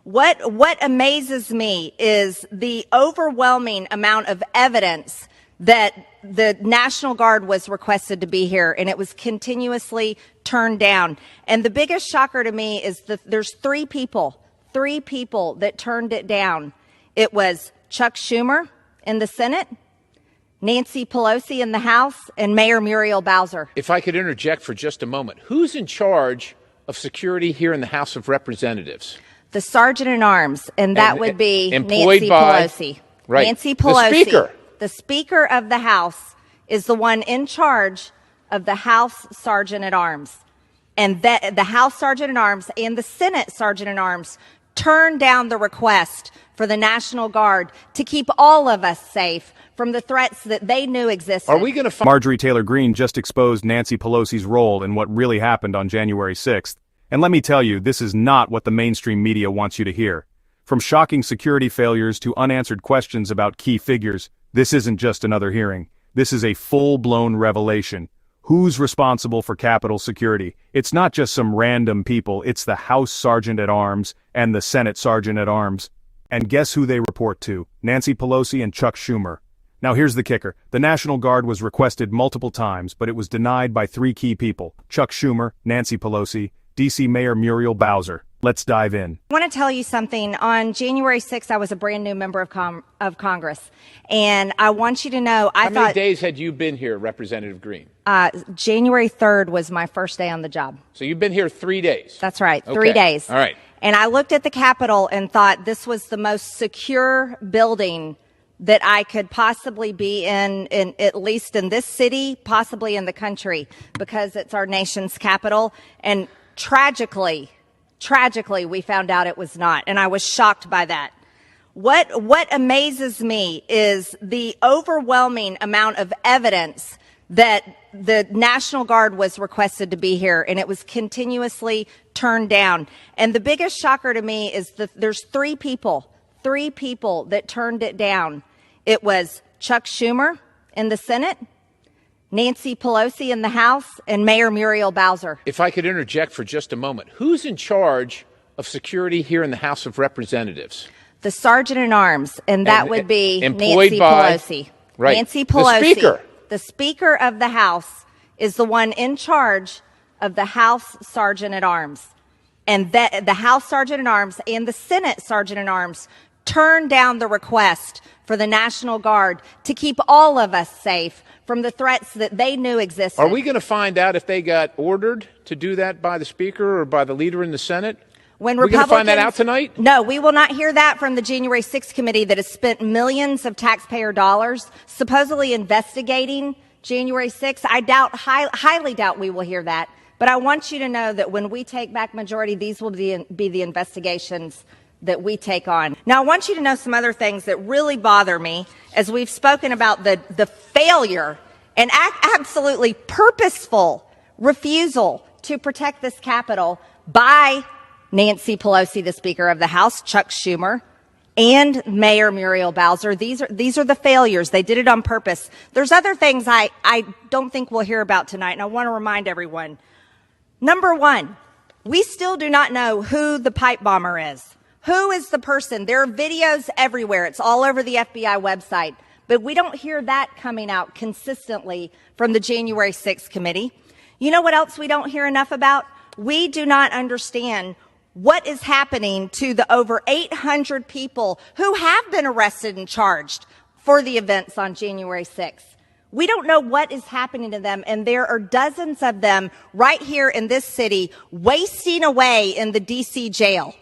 What amazes me is the overwhelming amount of evidence that the National Guard was requested to be here, and it was continuously turned down. And the biggest shocker to me is that there's three people that turned it down. It was Chuck Schumer in the Senate, Nancy Pelosi in the House, and Mayor Muriel Bowser. If I could interject for just a moment, who's in charge of security here in the House of Representatives? The Sergeant at Arms, and that would be Nancy Pelosi. Right. Nancy Pelosi. The Speaker. The Speaker of the House is the one in charge of the House Sergeant at Arms. And the House Sergeant at Arms and the Senate Sergeant at Arms turned down the request for the National Guard to keep all of us safe from the threats that they knew existed. Are we going to find Marjorie Taylor Greene just exposed Nancy Pelosi's role in what really happened on January 6th. And let me tell you, this is not what the mainstream media wants you to hear. From shocking security failures to unanswered questions about key figures, this isn't just another hearing. This is a full-blown revelation. Who's responsible for Capitol security? It's not just some random people, it's the House Sergeant at Arms and the Senate Sergeant at Arms. And guess who they report to? Nancy Pelosi and Chuck Schumer. Now here's the kicker. The National Guard was requested multiple times, but it was denied by three key people: Chuck Schumer, Nancy Pelosi, D.C. Mayor Muriel Bowser. Let's dive in. I want to tell you something. On January 6th, I was a brand new member of Congress. And I want you to know, How many days had you been here, Representative Greene? January 3rd was my first day on the job. So you've been here 3 days? That's right, okay. 3 days. All right. And I looked at the Capitol and thought this was the most secure building that I could possibly be in at least in this city, possibly in the country, because it's our nation's capital. And tragically, we found out it was not. And I was shocked by that. What amazes me is the overwhelming amount of evidence that the National Guard was requested to be here, and it was continuously turned down. And the biggest shocker to me is that there's three people that turned it down. It was Chuck Schumer in the Senate, Nancy Pelosi in the House, and Mayor Muriel Bowser. If I could interject for just a moment, who's in charge of security here in the House of Representatives? The Sergeant at Arms, and that would be Nancy Pelosi. Right. Nancy Pelosi. The Speaker. The Speaker of the House is the one in charge of the House Sergeant at Arms. And the House Sergeant at Arms and the Senate Sergeant at Arms turned down the request for the National Guard to keep all of us safe from the threats that they knew existed. Are we going to find out if they got ordered to do that by the Speaker or by the leader in the Senate? When We're going to find that out tonight? No, we will not hear that from the January 6th committee that has spent millions of taxpayer dollars supposedly investigating January 6th. I highly doubt we will hear that. But I want you to know that when we take back majority, these will be the investigations that we take on. Now, I want you to know some other things that really bother me as we've spoken about the failure and absolutely purposeful refusal to protect this Capitol by Nancy Pelosi, the Speaker of the House, Chuck Schumer, and Mayor Muriel Bowser. These are the failures. They did it on purpose. There's other things I don't think we'll hear about tonight, and I want to remind everyone. Number one, we still do not know who the pipe bomber is. Who is the person? There are videos everywhere. It's all over the FBI website. But we don't hear that coming out consistently from the January 6th committee. You know what else we don't hear enough about? We do not understand what is happening to the over 800 people who have been arrested and charged for the events on January 6th. We don't know what is happening to them, and there are dozens of them right here in this city wasting away in the D.C. jail,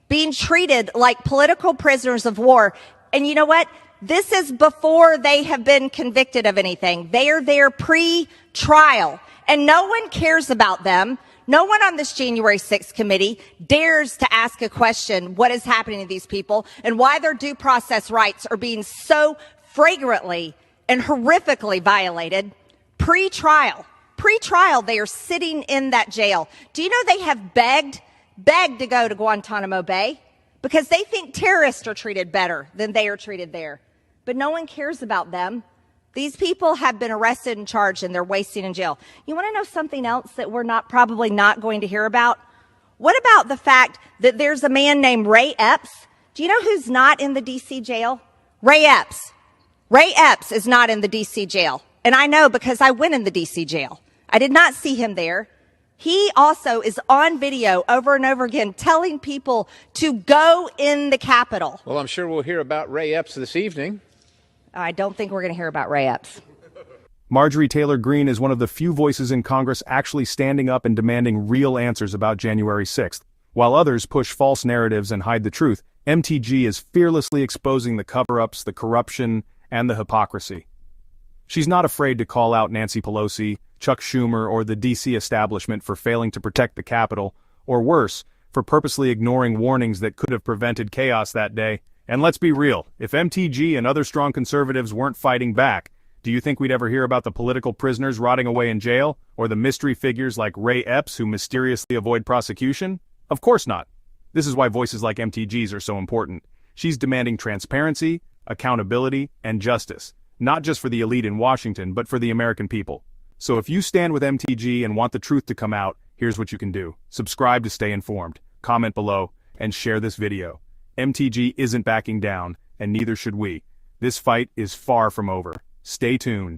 being treated like political prisoners of war. And you know what? This is before they have been convicted of anything. They are there pre-trial, and no one cares about them. No one on this January 6th committee dares to ask a question, what is happening to these people and why their due process rights are being so flagrantly and horrifically violated pre-trial. Pre-trial, they are sitting in that jail. Do you know they have begged to go to Guantanamo Bay because they think terrorists are treated better than they are treated there. But no one cares about them. These people have been arrested and charged, and they're wasting in jail. You want to know something else that we're probably not going to hear about? What about the fact that there's a man named Ray Epps? Do you know who's not in the D.C. jail? Ray Epps. Ray Epps is not in the D.C. jail. And I know because I went in the D.C. jail. I did not see him there. He also is on video over and over again telling people to go in the Capitol. Well, I'm sure we'll hear about Ray Epps this evening. I don't think we're going to hear about Ray Epps. Marjorie Taylor Greene is one of the few voices in Congress actually standing up and demanding real answers about January 6th. While others push false narratives and hide the truth, MTG is fearlessly exposing the cover-ups, the corruption, and the hypocrisy. She's not afraid to call out Nancy Pelosi, Chuck Schumer, or the DC establishment for failing to protect the Capitol, or worse, for purposely ignoring warnings that could have prevented chaos that day. And let's be real, if MTG and other strong conservatives weren't fighting back, do you think we'd ever hear about the political prisoners rotting away in jail, or the mystery figures like Ray Epps who mysteriously avoid prosecution? Of course not. This is why voices like MTG's are so important. She's demanding transparency, accountability, and justice, not just for the elite in Washington, but for the American people. So if you stand with MTG and want the truth to come out, here's what you can do. Subscribe to stay informed, comment below, and share this video. MTG isn't backing down, and neither should we. This fight is far from over. Stay tuned.